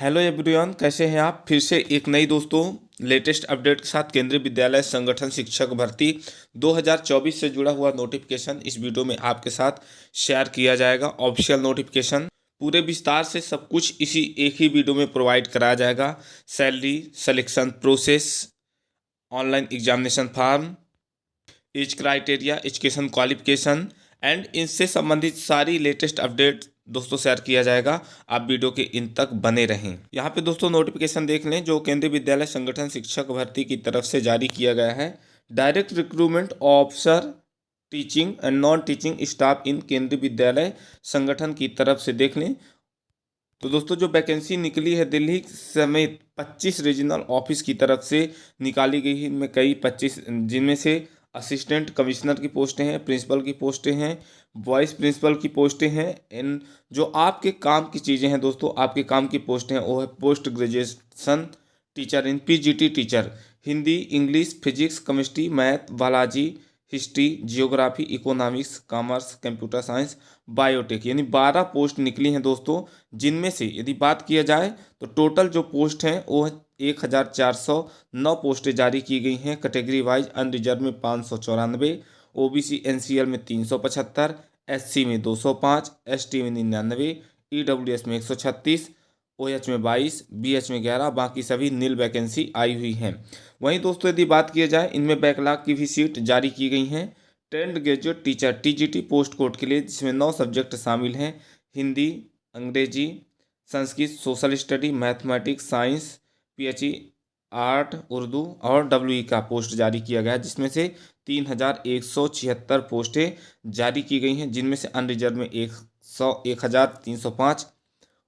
Hello everyone, कैसे हैं आप। फिर से एक नई दोस्तों लेटेस्ट अपडेट के साथ केंद्रीय विद्यालय संगठन शिक्षक भर्ती 2024 से जुड़ा हुआ नोटिफिकेशन इस वीडियो में आपके साथ शेयर किया जाएगा। ऑफिशियल नोटिफिकेशन पूरे विस्तार से सब कुछ इसी एक ही वीडियो में प्रोवाइड कराया जाएगा। Salary, selection process, online examination form, age criteria, education qualification and इनसे संबंधित सारी लेटेस्ट अपडेट दोस्तों शेयर किया जाएगा। आप वीडियो के इन तक बने रहें। यहाँ पे दोस्तों नोटिफिकेशन देख लें जो केंद्रीय विद्यालय संगठन शिक्षक भर्ती की तरफ से जारी किया गया है। Direct recruitment officer teaching and non teaching staff in Kendriya Vidyalaya संगठन की तरफ से देख लें। तो दोस्तों जो वैकेंसी निकली है दिल्ली समेत 25 रीजनल ऑफिस की तरफ से निकाली गई है। इनमें कई 25 जिनमें से असिस्टेंट कमिश्नर की पोस्टें हैं, प्रिंसिपल की पोस्टें हैं, वाइस प्रिंसिपल की पोस्टें हैं। इन जो आपके काम की चीज़ें हैं दोस्तों, आपके काम की पोस्टें हैं वो है पोस्ट ग्रेजुएशन टीचर इन PGT teacher, Hindi, English, physics, chemistry, math, biology, history, geography, economics, commerce, computer science, biotech, यानी 12 पोस्ट निकली हैं दोस्तों। जिनमें से यदि बात किया जाए तो टोटल जो पोस्ट हैं वो 1409 पोस्टें जारी की गई हैं। कैटेगरी वाइज अनरिजर्व में 594, ओबीसी एनसीएल में 375, एससी में 205, एसटी में 99, ईडब्ल्यूएस में 136, ओएच में 22, बीएच में 11, बाकी सभी नील वैकेंसी आई हुई हैं। वहीं दोस्तों यदि बात किया जाए इनमें बैकलॉग की भी सीट जारी की गई हैं। Trained graduate teacher TGT post code के लिए, जिसमें 9 सब्जेक्ट शामिल हैं, हिंदी, अंग्रेजी, Sanskrit, social study, mathematics, science, PHE, art, Urdu और डब्ल्यूई का पोस्ट जारी किया गया है। जिसमें से 3176 पोस्टें जारी की गई हैं, जिनमें से अनरिजर्व में 1305,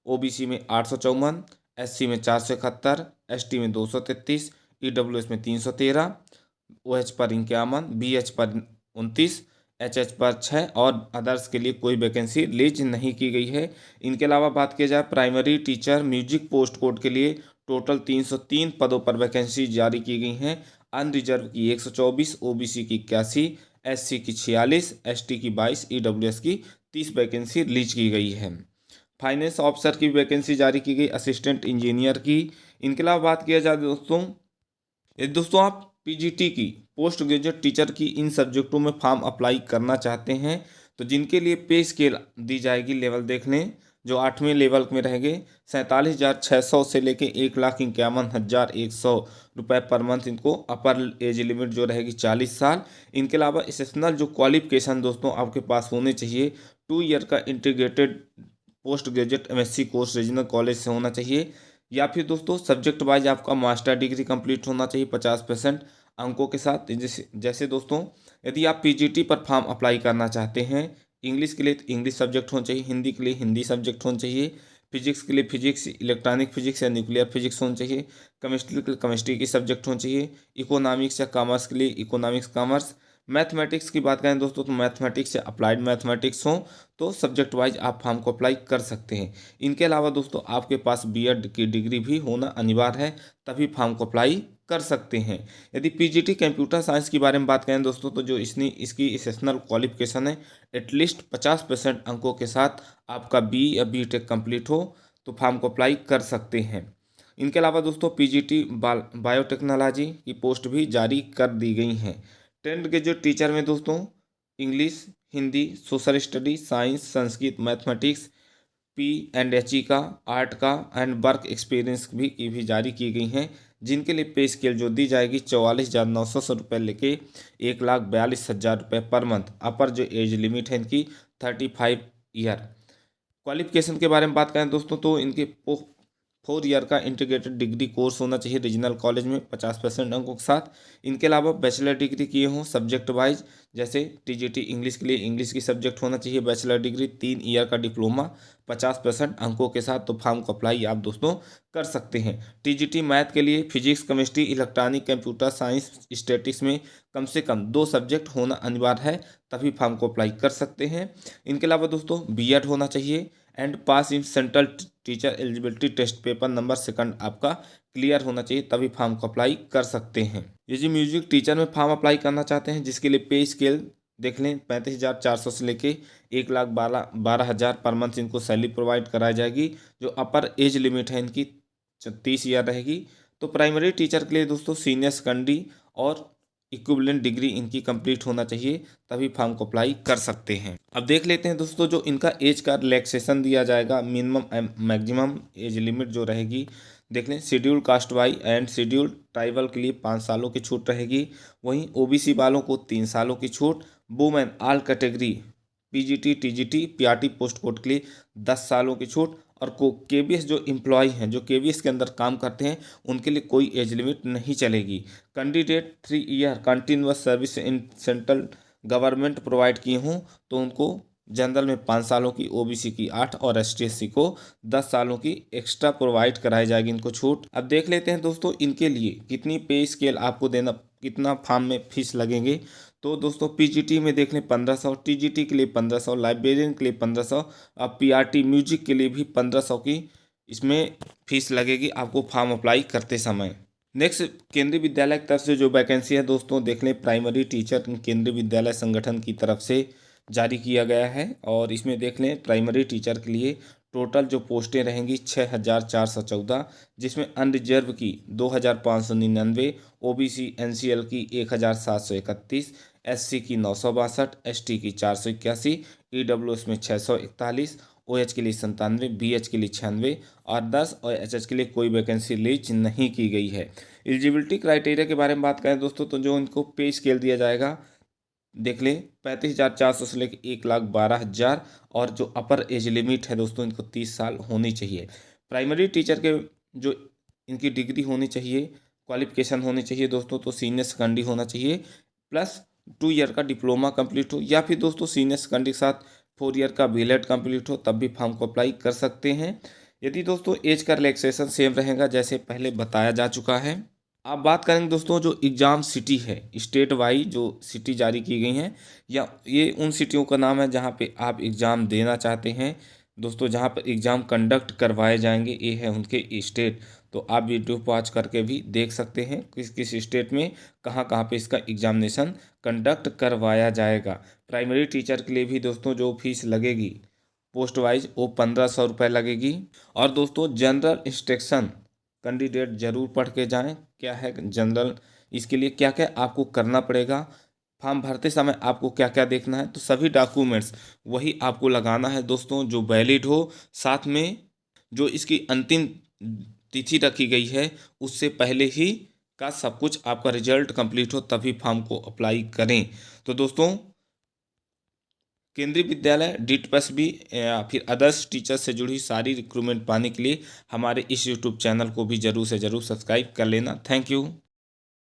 ओबीसी में 854, एससी में 471, एसटी में 233, ईडब्ल्यूएस में 313, ओएच पर 51, बीएच पर 29, एचएच पर 6 और अदर्स के लिए कोई वैकेंसी रिलीज नहीं की गई है। इनके अलावा बात की जाए primary teacher music post code के लिए टोटल 303 पदों पर वैकेंसी जारी की गई हैं। अनरिजर्व की 124, ओबीसी की 81, एससी की 46, एसटी की 22, ईडब्ल्यूएस की 30 वैकेंसी रिलीज की गई है। फाइनेंस ऑफिसर की वैकेंसी जारी की गई, असिस्टेंट इंजीनियर की। इनके अलावा बात किया जाए दोस्तों, यदि दोस्तों आप पीजीटी की पोस्ट ग्रेजुएट टीचर की इन सब्जेक्टों में फॉर्म अप्लाई करना चाहते हैं तो जिनके लिए पे स्केल दी जाएगी, लेवल देख लें जो 8वें लेवल में रहेंगे, 47,600 से लेके 1,51,100 रुपये पर मंथ इनको। अपर एज लिमिट जो रहेगी 40 साल। इनके अलावा एक्सेप्शनल जो क्वालिफिकेशन दोस्तों आपके पास होने चाहिए, 2 ईयर का integrated post graduate MSc course regional college से होना चाहिए, या फिर दोस्तों सब्जेक्ट वाइज आपका मास्टर डिग्री कंप्लीट होना चाहिए 50% अंकों के साथ। जैसे दोस्तों यदि आप पीजीटी पर फॉर्म अप्लाई करना चाहते हैं, इंग्लिश के लिए तो इंग्लिश सब्जेक्ट होना चाहिए, हिंदी के लिए हिंदी सब्जेक्ट होना चाहिए, फिजिक्स के लिए फिजिक्स, इलेक्ट्रॉनिक फिजिक्स या न्यूक्लियर फिजिक्स होना चाहिए, केमिस्ट्री के लिए केमिस्ट्री की सब्जेक्ट होना चाहिए, इकोनॉमिक्स या कॉमर्स के लिए इकोनॉमिक्स कॉमर्स। मैथमेटिक्स की बात करें दोस्तों तो मैथमेटिक्स या अप्लाइड मैथमेटिक्स हो तो सब्जेक्ट वाइज आप फॉर्म को अप्लाई कर सकते हैं। इनके अलावा दोस्तों आपके पास बीएड की डिग्री भी होना अनिवार्य है, तभी फॉर्म को अप्लाई कर सकते हैं। यदि पीजीटी कंप्यूटर साइंस की बारे में बात करें दोस्तों तो जो इसकी एसेशनल क्वालिफिकेशन है, एटलीस्ट 50% अंकों के साथ आपका बी या बी टेक कम्प्लीट हो तो फॉर्म को अप्लाई कर सकते हैं। इनके अलावा दोस्तों पीजीटी बायोटेक्नोलॉजी की पोस्ट भी जारी कर दी गई हैं। ट्रेंड ग्रेजुएट टीचर में दोस्तों English, Hindi, social study, science, Sanskrit, mathematics, P and H का, आर्ट का एंड वर्क एक्सपीरियंस भी जारी की गई हैं। जिनके लिए पे स्केल जो दी जाएगी 44,900 रुपये लेके 1,42,000 रुपये पर मंथ। अपर जो एज लिमिट है इनकी 35 ईयर। क्वालिफिकेशन के बारे में बात करें दोस्तों तो इनके 4 ईयर का इंटीग्रेटेड डिग्री कोर्स होना चाहिए रीजनल कॉलेज में 50% अंकों के साथ। इनके अलावा बैचलर डिग्री किए हों सब्जेक्ट वाइज, जैसे टीजीटी इंग्लिश के लिए इंग्लिश की सब्जेक्ट होना चाहिए बैचलर डिग्री, 3 ईयर का डिप्लोमा 50% अंकों के साथ, तो फॉर्म को अप्लाई आप दोस्तों कर सकते हैं। टीजीटी मैथ के लिए physics, chemistry, electronic, computer science, statics में कम से कम 2 सब्जेक्ट होना अनिवार्य है, तभी फॉर्म को अप्लाई कर सकते हैं। इनके अलावा दोस्तों बीएड होना चाहिए and pass in central teacher eligibility test paper number 2 आपका क्लियर होना चाहिए, तभी फॉर्म को अप्लाई कर सकते हैं। ये जी म्यूजिक टीचर में फॉर्म अप्लाई करना चाहते हैं जिसके लिए पे स्केल देख लें 35,400 से लेके 1,12,000 पर मंथ इनको सैलरी प्रोवाइड कराई जाएगी। जो अपर एज लिमिट है इनकी 30 ईयर रहेगी। तो प्राइमरी टीचर के लिए दोस्तों सीनियर सेकेंडरी और इक्विवेलेंट डिग्री इनकी कंप्लीट होना चाहिए, तभी फॉर्म को अप्लाई कर सकते हैं। अब देख लेते हैं दोस्तों जो इनका एज का रिलैक्सेशन दिया जाएगा, मिनिमम मैक्सिमम एज लिमिट जो रहेगी। देख लें, शेड्यूल कास्ट वाई एंड शेड्यूल ट्राइबल के लिए 5 सालों की छूट रहेगी। वहीं ओबीसी वालों को 3 सालों की छूट। Women all category PGT TGT PRT post code के लिए 10 सालों की छूट। और को केबीएस जो एम्प्लॉय हैं, जो केबीएस के अंदर काम करते हैं, उनके लिए कोई एज लिमिट नहीं चलेगी। Candidate 3 year continuous service in central government provide किए हों तो उनको जनरल में 5 सालों की, ओबीसी की 8 और एसटी एससी को 10 सालों की एक्स्ट्रा प्रोवाइड कराई जाएगी इनको छूट। अब देख लेते हैं दोस्तों इनके लिए कितनी पे स्केल आपको देना, कितना फॉर्म में फीस लगेंगे। तो दोस्तों पीजीटी में देख लें 1500, टीजीटी के लिए 1500, लाइब्रेरियन के लिए 1500, अब पीआरटी म्यूजिक के लिए भी 1500 की इसमें फीस लगेगी आपको फॉर्म अप्लाई करते समय। नेक्स्ट, केंद्रीय विद्यालय की तरफ से जो वैकेंसी है दोस्तों देख लें, प्राइमरी टीचर केंद्रीय विद्यालय संगठन की तरफ से जारी किया गया है। और इसमें देख लें प्राइमरी टीचर के लिए टोटल जो पोस्टें रहेंगी 6414, जिसमें अनरिजर्व की 2599, ओबीसी एनसीएल की 1731, एससी की 962, एसटी की 481, ईडब्ल्यूएस में 641, ओएच के लिए 97, बीएच के लिए 96 और 10 और एचएच के लिए कोई वैकेंसी रिलीज नहीं की गई है। एलिजिबिलिटी क्राइटेरिया के बारे में बात करें दोस्तों तो जो इनको पे स्केल दिया जाएगा देख लें 35,400 से लेकर 1,12,000। और जो अपर एज लिमिट है दोस्तों इनको 30 साल होनी चाहिए। प्राइमरी टीचर के जो इनकी डिग्री होनी चाहिए, क्वालिफिकेशन होनी चाहिए दोस्तों, तो सीनियर सेकेंडरी होना चाहिए प्लस 2 ईयर का डिप्लोमा कंप्लीट हो, या फिर दोस्तों सीनियर सेकेंडरी के साथ 4 ईयर का बीएलएड कंप्लीट हो, तब भी फॉर्म को अप्लाई कर सकते हैं। यदि दोस्तों एज का रिलैक्सेशन सेम रहेगा जैसे पहले बताया जा चुका है। आप बात करेंगे दोस्तों जो एग्ज़ाम सिटी है, स्टेट वाइज जो सिटी जारी की गई हैं, या ये उन सिटियों का नाम है जहाँ पे आप एग्ज़ाम देना चाहते हैं दोस्तों, जहाँ पर एग्ज़ाम कंडक्ट करवाए जाएंगे, ये है उनके स्टेट। तो आप वीडियो वॉच करके भी देख सकते हैं किस किस स्टेट में कहाँ कहाँ पे इसका एग्जामिनेशन कंडक्ट करवाया जाएगा। प्राइमरी टीचर के लिए भी दोस्तों जो फीस लगेगी पोस्ट वाइज वो 1500 रुपये लगेगी। और दोस्तों जनरल इंस्ट्रक्शन कैंडिडेट जरूर पढ़ के जाएं, क्या है जनरल, इसके लिए क्या क्या आपको करना पड़ेगा, फॉर्म भरते समय आपको क्या क्या देखना है। तो सभी डॉक्यूमेंट्स वही आपको लगाना है दोस्तों जो वैलिड हो, साथ में जो इसकी अंतिम तिथि रखी गई है उससे पहले ही का सब कुछ आपका रिजल्ट कंप्लीट हो तभी फॉर्म को अप्लाई करें। तो दोस्तों केंद्रीय विद्यालय डीट प्लस भी या फिर अदर्स टीचर से जुड़ी सारी रिक्रूटमेंट पाने के लिए हमारे इस यूट्यूब चैनल को भी जरूर से जरूर सब्सक्राइब कर लेना। Thank you.